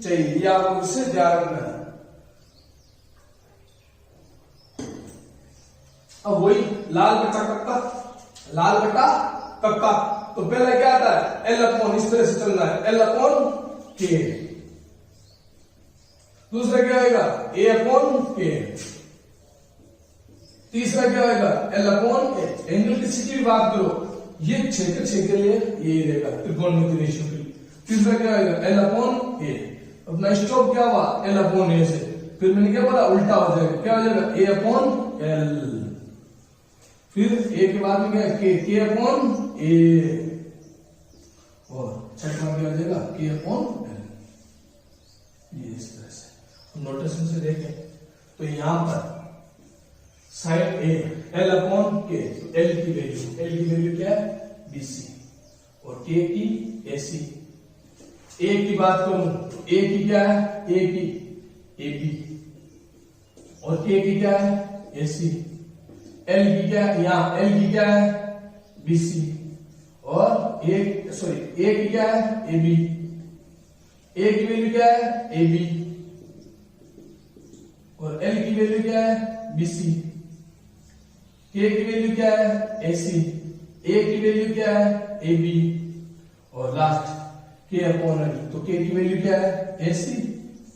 Speaker 1: चाहिए, ये आपको इससे ध्यान रखना है। अब वही लाल बटा कक्का, तो पहला क्या आता है L/, इस तरह से चलना है L/K। दूसरा क्या आएगा A/K, तीसरा क्या आएगा L/A। एंगल किसी की भी बात करो, ये 6 के लिए ये रहेगा त्रिकोणमितीय रेशियो के लिए। तीसरा क्या आएगा L/A। अपना स्टॉप क्या हुआ L/A से, फिर मैंने क्या बोला उल्टा हो जाएगा, क्या हो जाएगा A/L, फिर A के बाद में क्या K/A, और छठवां क्या हो जाएगा K/L। ये इस तरह से नोटेशन से देखें तो यहां पर साइन ए L/K, तो L की वैल्यू क्या है BC और K की AC। A की बात करूं तो A की क्या है A की AB, और K की क्या है AC। L की क्या है, यहाँ L की क्या है BC, और A की क्या है AB, A की वैल्यू क्या है AB, और L की वैल्यू क्या है BC, K की वैल्यू क्या है AC, A की वैल्यू क्या है AB, और लास्ट K/L, तो K की वैल्यू क्या है AC,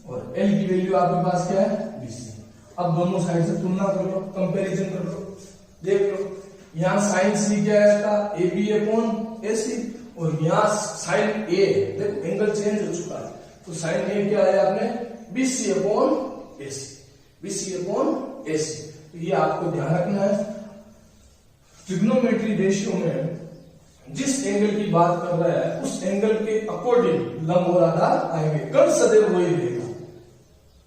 Speaker 1: और L की वैल्यू आपके पास क्या है BC। अब दोनों साइड से तुलना कर लो, कंपैरिजन कर लो, देख लो। यहाँ साइन सी क्या आया था, ए बी अपॉन ए सी, और यहाँ साइन ए, देखो एंगल चेंज हो चुका है, तो साइन ए क्या आया आपने, बी सी अपॉन ए सी, बी सी अपॉन ए सी। तो ये आपको ध्यान रखना है। ट्रिग्नोमेट्री रेशियो में जिस एंगल की बात कर रहा है उस एंगल के अकॉर्डिंग लंब और आधार आएंगे, कर्ण सदैव वही रहेगा।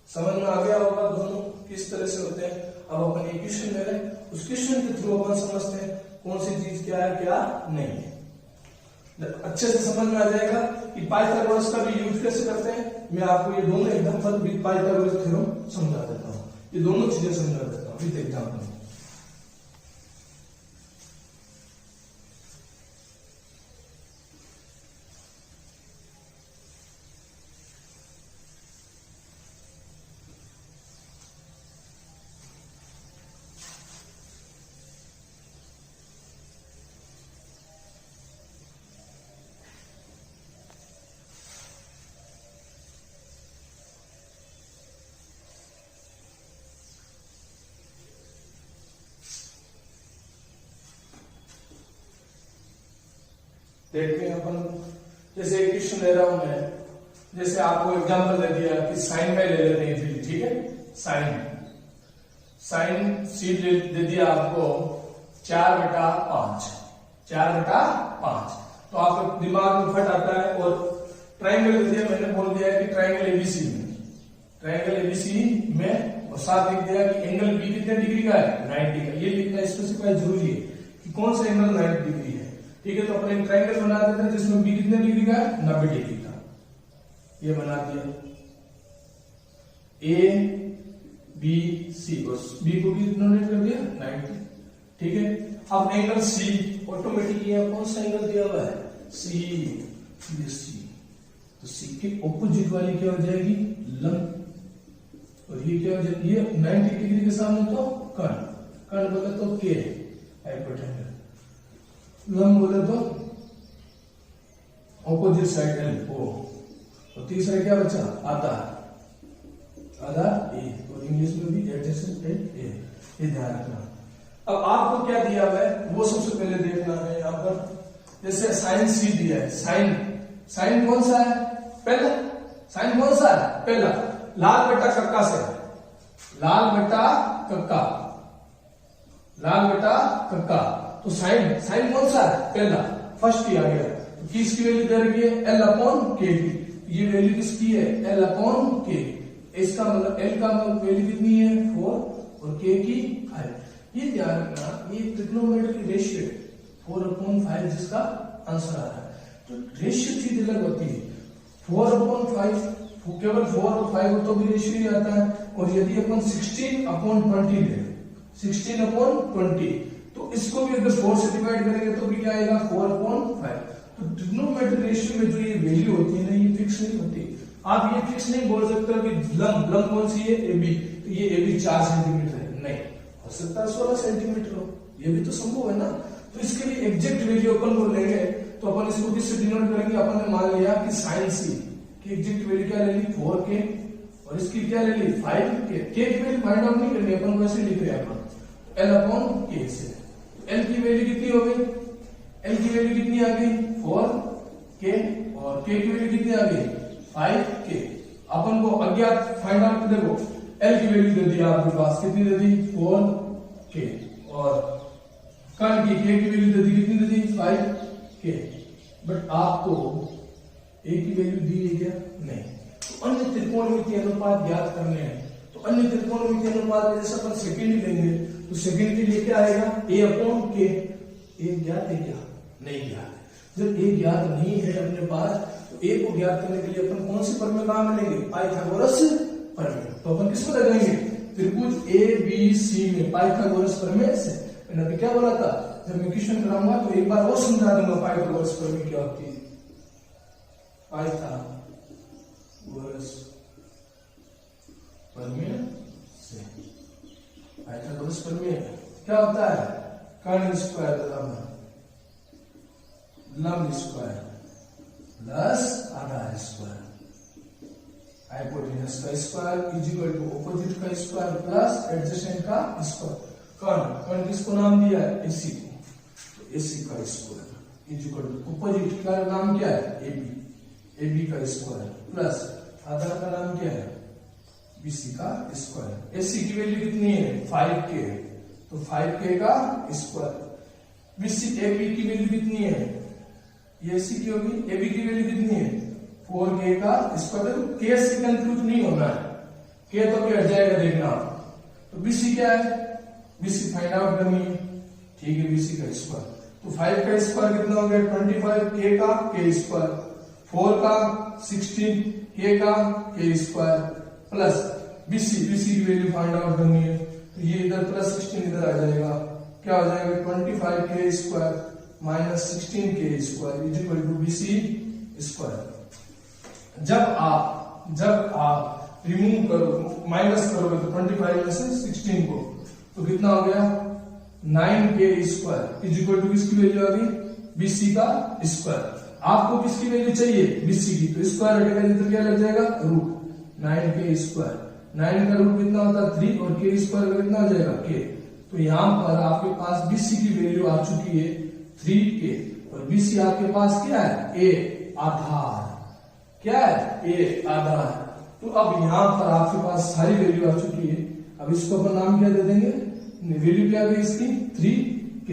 Speaker 1: समझ में आ गया होगा दोनों किस तरह से होते हैं। अब अपन एक क्वेश्चन ले रहे हैं, उस क्वेश्चन के थ्रू अपन समझते हैं कौन सी चीज क्या है क्या नहीं है। अच्छे से समझ में आ जाएगा कि पाइथागोरस का भी यूज कैसे करते हैं। मैं आपको ये दोनों एग्जांपल विद पाइथागोरस थ्योरम समझा देता हूँ, ये दोनों चीजें समझा देता हूँ विद एग्जांपल। देखते हैं अपन, जैसे एक क्वेश्चन ले रहा हूं मैं, जैसे आपको एग्जांपल दे दिया कि साइन में ले लेते हैं फिर, ठीक है। साइन सी दे दिया आपको 4/5, 4/5, तो आपके दिमाग में फट आता है। और ट्राइंगल दे दिया, मैंने बोल दिया कि ट्राइंगल एबीसी में, और साथ लिख दिया कि एंगल बी कितने डिग्री का है, 90 का। ये लिखना स्पेसिफाई जरूरी है कि कौन सा एंगल 90 डिग्री है, ठीक है। तो अपने एक ट्राइंगल बना देते हैं जिसमें बी कितने डिग्री का है, 90 डिग्री का। ये बना दिया ए बी सी, बी को भी नोट कर दिया 90, ठीक है। अब एंगल सी ऑटोमेटिक ये कौन सा एंगल दिया हुआ है, सी, ये सी, तो सी के ऑपोजिट वाली क्या हो जाएगी, लंब, और ये क्या हो जाएगी, ये 90 डिग्री के सामने तो कर्ण बोले तो के, हाइपोटेन्यूज, लंब बोले तो ऑपोजिट साइड एल ओ, और तीसरा क्या बचा, आधार ए, और इंग्लिश में भी एडजेसेंट ए, ये ध्यान रखना। अब आपको क्या दिया हुआ है वो सबसे पहले देखना है। यहाँ पर जैसे साइन सी दिया है, साइन कौन सा है, पहला, साइन कौन सा है, पहला, लाल बटा कक्का से, लाल बटा कक्का, तो साइन कौन सा है, पहला, फर्स्ट किया गया, तो किसकी वैल्यू दे रखी है, एल अपॉन के की, ये वैल्यू किसकी है, एल अपॉन के, इसका मतलब एल का मतलब वैल्यू कितनी है, 4, और के की 5। ये ध्यान रखना, ये ट्रिग्नोमेट्री रेशियो 4/5 जिसका आंसर आ रहा है। तो रेशियो चीज अलग होती है, 4/5 केवल 4 और 5 तो भी रेशियो ही आता है। और यदि अपन 16/20 ले, 16/20, तो इसको भी अगर 4 से डिवाइड करेंगे तो भी क्या आएगा, 4/5। तो ट्रिग्नोमेट्री रेशियो में जो ये वैल्यू होती है ना, ये फिक्स नहीं होती। आप ये फिक्स नहीं बोल सकते कि लंब कौन सी है, एबी, तो ये एबी 4 सेंटीमीटर है, नहीं हो सकता 16 सेंटीमीटर हो, ये भी तो संभव है ना। तो इसके लिए एग्जैक्ट वैल्यू अपन को लेंगे, तो अपन इसको किससे डिनोट करेंगे, अपन ने मान लिया कि साइन सी की एग्जैक्ट वैल्यू क्या ले ली, 4K, और इसकी क्या ले ली, 5K। के की वैल्यू फाइंड आउट नहीं करनी, अपन को ऐसे लिख रहे हैं अपन, L अपॉन K से। L की वैल्यू कितनी हो गई, L की वैल्यू कितनी आ गई, 4K, और K की वैल्यू कितनी आ गई, 5K। अपन को अज्ञात फाइंड आउट, देखो L की वैल्यू दे दी आपके पास, कितनी दे दी, 4K, और कर्ण की K की वैल्यू दे दी, कितनी दे दी, 5K। बट आपको A की वैल्यू दी है क्या, नहीं। तो अन्य त्रिकोणमितीय अनुपात ज्ञात करने हैं, तो अन्य त्रिकोणमितीय अनुपात में जैसे अपन सेकंड लेंगे, तो सेकंड के लिए क्या आएगा, A अपॉन K। A ज्ञात है क्या, नहीं ज्ञात है। जब A ज्ञात नहीं है अपने पास, तो A को ज्ञात करने के लिए अपन कौन सी प्रमेय काम लेंगे, पाइथागोरस प्रमेय। तो अपन किसको लगाएंगे, त्रिभुज ABC में पाइथागोरस प्रमेय से। मैंने अभी क्या बोला था, जब मैं क्वेश्चन कराऊंगा तो एक बार वो समझा दूंगा पाइथागोरस प्रमेय क्या होती है। पाइथागोरस प्रमेय से, पाइथागोरस प्रमेय क्या होता है, कर्ण स्क्वायर लंब स्क्वायर प्लस आधार स्क्वायर, हाइपोटेनस का square is equal to opposite का स्क्वायर प्लस एडजेसेंट का स्क्वायर। कर्ण किसको नाम दिया है? एसी को। तो एसी का square is equal to opposite का नाम क्या है? एबी, एबी का स्क्वायर प्लस आधार का नाम क्या है? बीसी का स्क्वायर। एसी की वैल्यू कितनी है? 5k, तो 5k का स्क्वायर। बीसी एबी की वैल्यू कितनी है? ये एसी की होगी, एबी की वैल्यू कितनी है? 4k का स्क्वायर। के से कंफ्यूज नहीं होना है, के तो भी हट जाएगा देखना। तो बीसी क्या है? बीसी फाइंड आउट करनी है, ठीक है। बीसी का स्क्वायर, तो 5 का स्क्वायर कितना हो गया? 25, k का k स्क्वायर, 4 का 16, k का k स्क्वायर प्लस बीसी की वैल्यू फाइंड आउट करनी है। तो ये इधर प्लस 16 इधर आ जाएगा, क्या हो जाएगा? 25k square minus 16k square is equal to BC square. जब आप रिमूव करो, माइनस करोगे तो 25 में से 16 को, तो कितना हो गया? 9k square is equal to किसकी वैल्यू आ गई? बीसी का स्क्वायर। आपको किसकी वैल्यू चाहिए? बीसी की, तो स्क्वायर हटेगा तो क्या लग जाएगा? Root 9k square. 9 का रूट कितना होता है? 3 और k स्क्वायर का कितना आ जाएगा? k। तो यहां पर आपके पास बीसी की वैल्यू आ चुकी है 3k और बीसी आपके पास क्या है? a आधार। क्या है? a आधार। तो अब यहां पर आपके पास सारी वैल्यू आ चुकी है। अब इसको अपन नाम क्या दे देंगे? वैल्यू क्या गई इसकी? 3k।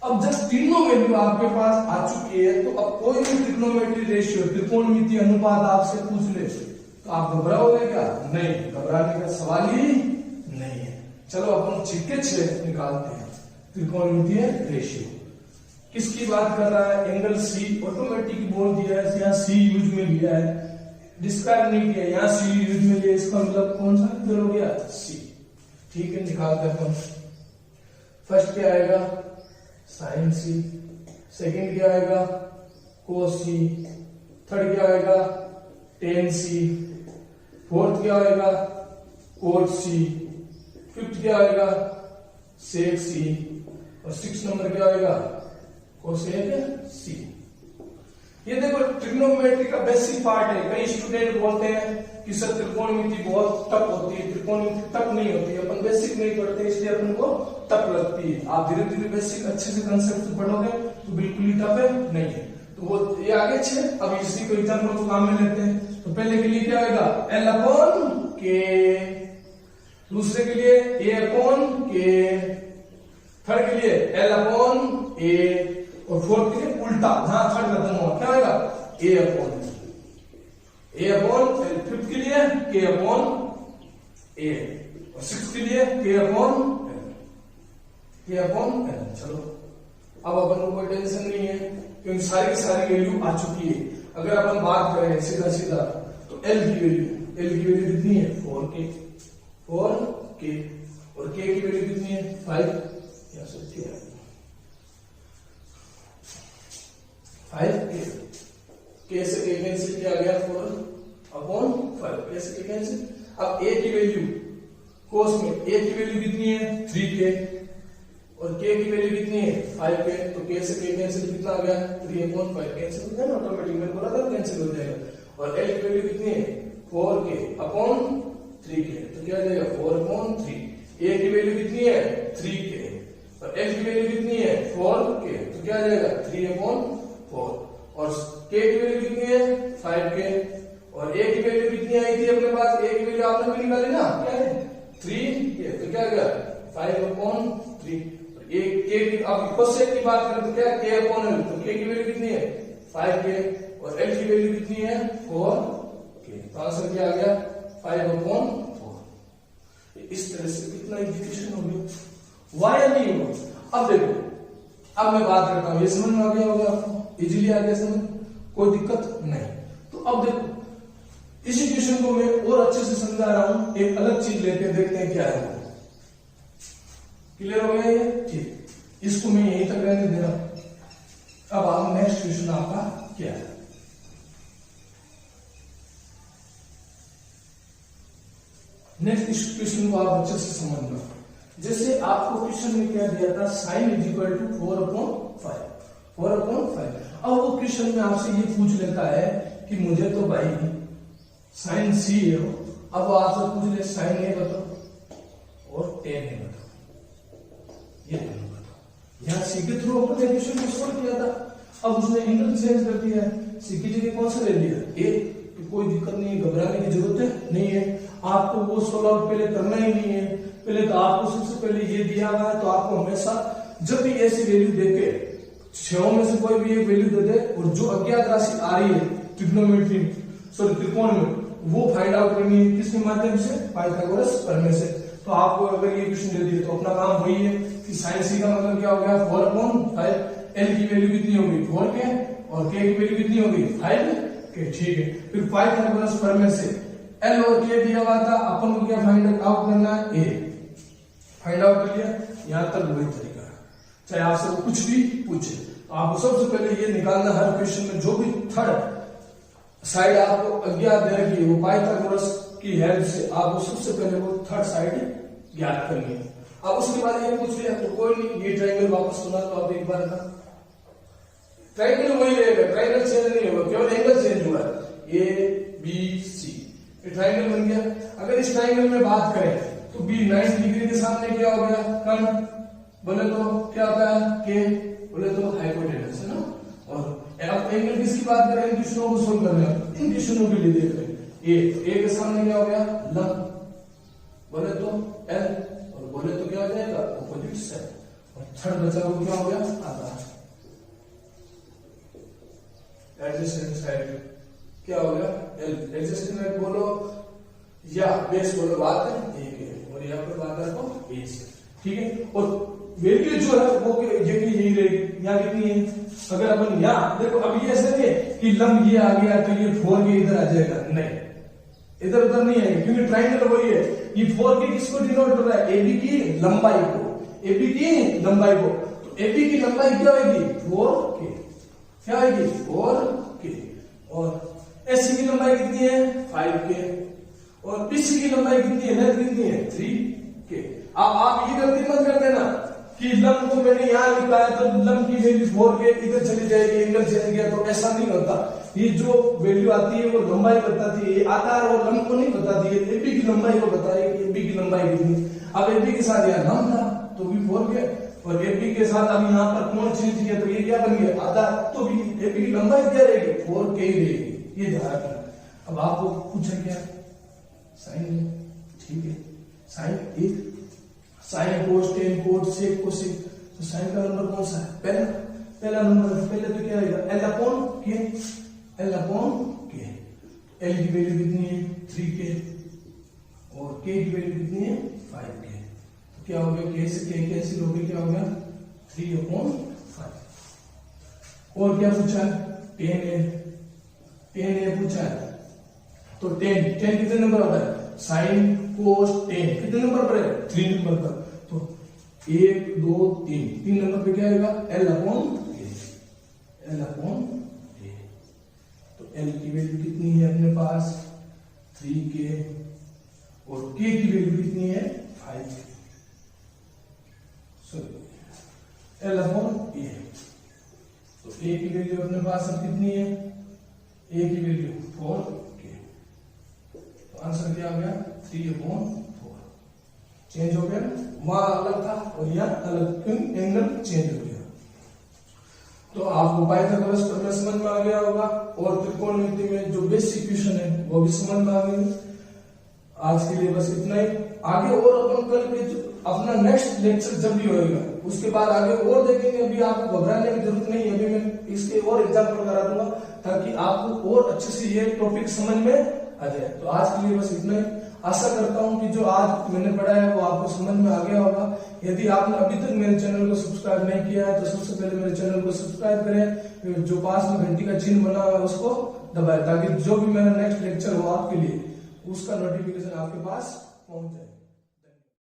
Speaker 1: अब जब तीनों वैल्यू आपके पास आ चुकी है, तो अब कोई भी ट्रिग्नोमेट्री रेशियो, त्रिकोणमितीय अनुपात आपसे पूछ ले तो आप घबराओगे क्या? नहीं, घबराने का सवाल ही नहीं है। चलो अपन 6 निकालते हैं। त्रिकोणमितीय रेशियो किसकी बात कर रहा है? एंगल सी ऑटोमेटिक बोल दिया है, यहाँ सी यूज में लिया है, डिस्क्राइब नहीं किया, यहाँ सी यूज में लिया। इसका मतलब कौन सा फिगर हो गया? सी। ठीक है, निकालते हैं अपन। फर्स्ट क्या आएगा? साइन सी। सेकेंड क्या आएगा? कोस सी। थर्ड क्या आएगा? टेन सी। फोर्थ क्या आएगा? कोट सी। फिफ्थ क्या आएगा? सेक सी। और 6 नंबर क्या आएगा? कोसेक सी। ये देखो ट्रिग्नोमेट्री का बेसिक पार्ट है। कई स्टूडेंट बोलते हैं कि सर त्रिकोणमिति बहुत टफ होती है। त्रिकोणमिति टफ नहीं होती है, अपन बेसिक नहीं पढ़ते इसलिए अपन को टफ लगती है। आप धीरे धीरे बेसिक अच्छे से कंसेप्ट पढ़ोगे तो बिल्कुल ही टफ है नहीं है। तो वो ये आगे 6। अब इसी को एग्जाम्पल को काम में लेते हैं। तो पहले के लिए क्या आएगा? L/K। दूसरे के लिए A/K। थर्ड के लिए L/A। और फोर्थ के लिए उल्टा, जहां थर्ड खत्म हुआ क्या आएगा? A/L। फिफ्थ के लिए K/A। और सिक्स्थ के लिए K/L। चलो, अब अपन को कोई टेंशन नहीं है क्योंकि सारी की सारी वैल्यू आ चुकी है। अगर अपन बात करें सीधा सीधा तो L की वैल्यू कितनी है? 4k। और K की वैल्यू कितनी है? 5। या सब क्या है? 5k। k से k कैंसिल किया गया 4/5। k से k कैंसिल। अब a की वैल्यू कोस में a की वैल्यू कितनी है? 3k और k की वैल्यू कितनी है? 5k। तो k से k कैंसिल कितना आ गया? 3/5 कैंसिल हो जाएगा ऑटोमेटिक, मैंने बोला था कैंसिल हो जाएगा। और l की वैल्यू कितनी है? 4k/3k। तो क्या आ जाएगा? 4/3। a की वैल्यू कितनी है? 3k और l की वैल्यू कितनी है? 4k। तो क्या आ जाएगा? 3/4। और k की वैल्यू कितनी है? 5k। और a की वैल्यू कितनी आई थी अपने पास? a की वैल्यू आपने भी निकाली ना, क्या है? 3k। तो क्या आ गया? 5/3। अब कोसेक की बात करें तो क्या? K/L। तो k की वैल्यू कितनी है? 5k और l की वैल्यू कितनी है? 4k। तो आंसर क्या आ गया? 5/4। इस तरह से कितना इक्वेशन हो गया? वाई नहीं होगा। अब देखो, अब मैं बात करता हूं, ये समझ में आ गया होगा आपको? इजीली आ गया समझ? कोई दिक्कत नहीं। तो अब देखो, इस इक्वेशन को मैं और अच्छे से समझा रहा हूं। एक अलग चीज लेके देखते हैं क्या है। क्लियर हो गया ये? ठीक, इसको मैं यहीं तक रहने दे रहा हूं। अब आप नेक्स्ट क्वेश्चन आपका क्या है? नेक्स्ट क्वेश्चन को आप अच्छे से समझना। जैसे आपको क्वेश्चन में क्या दिया था? Sine is equal to 4/5। 4/5। अब वो क्वेश्चन में आपसे ये पूछ लेता है कि मुझे तो भाई साइन सी है वो। अब वो आपसे पूछ ले साइन ए बताओ और टेन ए बताओ, ये दोनों बताओ। यहाँ सी के थ्रू अपन इक्वेशन को सॉल्व किया था, अब उसने एंगल चेंज कर दिया है, सी की जगह कौन सा ले लिया ए, कोई दिक्कत नहीं है, घबराने की जरूरत नहीं है। आपको वो सोल्व आउट पहले करना ही नहीं है, पहले तो आपको सबसे पहले ये दिया हुआ है, तो आपको हमेशा जब भी ऐसी वैल्यू देके छह में से कोई भी एक वैल्यू दे दे और जो अज्ञात राशि आ रही है ट्रिग्नोमेट्री सॉरी त्रिकोण में, वो फाइंड आउट करनी है किसके माध्यम से, पाइथागोरस प्रमेय से। तो आपको अगर ये क्वेश्चन दे दिए तो अपना काम वही है कि साइन सी का मतलब क्या हो गया 4/5, एल की वैल्यू कितनी होगी 4 के और के की वैल्यू कितनी होगी 5 के, ठीक है। फिर पाइथागोरस प्रमेय से एल और के दिया हुआ था, अपन को क्या फाइंड आउट करना है, ए फाइंड आउट कर लिया। यहां तक वही तरीका है, चाहे आपसे कुछ भी पूछे तो आपको सबसे पहले ये निकालना हर क्वेश्चन में जो भी थर्ड साइड आपको अज्ञात दे रखी है वो पाइथागोरस की हेल्प से आपको सबसे पहले वो थर्ड साइड ज्ञात करनी है। अब उसके बाद ये पूछ लिया तो कोई नहीं, ये ट्रायंगल वापस सुना तो आप एक बार का ट्रायंगल वही रहेगा, ट्रायंगल चेंज नहीं होगा, केवल एंगल चेंज हुआ है, ए बी सी ये ट्रायंगल बन गया। अगर इस ट्रायंगल में बात करें तो बी 90 डिग्री के सामने क्या हो गया कर्ण, बोले तो क्या होता है के, बोले तो हाइपोटेनस है ना। और अब एंगल किसकी बात करें, इन क्वेश्चनों को सोल्व कर रहे हैं, इन क्वेश्चनों के लिए देख रहे हैं। ए के सामने क्या हो गया लंब, बोले तो एल, और बोले तो क्या हो जाएगा ऑपोजिट साइड, और थर्ड बचा वो क्या हो गया आधा एडजेसेंट साइड, क्या हो गया एल। एडजेसेंट साइड बोलो या बेस बोलो, बात है एक है, और यहाँ पर बात है ए से, ठीक है। और वैल्यू जो है वो यही रहेगी, यहाँ कितनी है, अगर अपन यहाँ देखो अब ये ऐसे नहीं है कि लंब ये आ गया तो ये 4 के इधर आ जाएगा, नहीं इधर उधर नहीं आएगा, क्योंकि ट्रायंगल वही है। ये 4 के किसको डिनोट कर रहा है, एबी की लंबाई को, एबी की लंबाई को, तो एबी की लंबाई क्या होगी 4 के, क्या होगी 4 के, और एसी की लंबाई कितनी है 5 के, और बीसी की लंबाई कितनी है लेंथ कितनी है 3 के। अब आप ये गलती मत कर देना कि लंब को मैंने यहाँ लिखा है तो लंब की वैल्यू 4 के इधर चली जाएगी, एंगल चेंज गया, तो ऐसा नहीं होता। ये जो वैल्यू आती है वो लंबाई बताती है, ये आकार और लंब को नहीं बताती है, एबी की लंबाई को बता रही है, एबी की लंबाई कितनी। अब एबी के साथ यहाँ लंब था तो भी 4 के, और एबी के साथ अब यहाँ पर कोण चेंज किया तो ये क्या बन गया आधा, तो भी एबी की लंबाई क्या रहेगी 4 के ही रहेगी, ये ध्यान रखना। अब आपको पूछा क्या साइन, ठीक है, साइन एक sine cos tan cot sec cosec, तो साइन का नंबर कौन सा है पहला नंबर, पहले तो क्या रहेगा L upon K, L upon K, L की वैल्यू कितनी है 3 के और के की वैल्यू कितनी है 5 के, तो क्या हो गया के से के कैंसिल हो गया, क्या हो गया 3/5। और क्या पूछा है 10 पूछा है, तो 10 कितने नंबर आता है, साइन कोस 10 कितने नंबर पर है 3 नंबर पर, तो 1 2 3 नंबर पे क्या आएगा एल अपॉन ए, तो एल की वैल्यू कितनी है अपने पास 3 के, और के की वैल्यू कितनी है 5 के, सॉरी एल अपॉन ए, तो ए की वैल्यू अपने पास अब कितनी है, ए की वैल्यू 4 के, तो आंसर क्या आ गया 3/4, चेंज हो गया, वहां अलग था और यहाँ अलग, क्यों एंगल चेंज हो गया। तो आपको पाइथागोरस प्रमेय समझ में आ गया होगा, और त्रिकोणमिति में जो बेसिक क्वेश्चन है वो भी समझ में आ गई। आज के लिए बस इतना ही, आगे और अपन कल के अपना नेक्स्ट लेक्चर जब भी होगा उसके बाद आगे और देखेंगे। अभी आपको घबराने की जरूरत नहीं है, अभी मैं इसके और एग्जाम्पल करा दूंगा ताकि आपको और अच्छे से ये टॉपिक समझ में आ जाए। तो आज के लिए बस इतना ही, आशा करता हूं कि जो आज मैंने पढ़ा है वो आपको समझ में आ गया होगा। यदि आपने अभी तक मेरे चैनल को सब्सक्राइब नहीं किया है तो सबसे पहले मेरे चैनल को सब्सक्राइब करें, जो पास में घंटी का चिन्ह बना हुआ है उसको दबाएं, ताकि जो भी मेरा नेक्स्ट लेक्चर हो आपके लिए उसका नोटिफिकेशन आपके पास पहुंच जाए।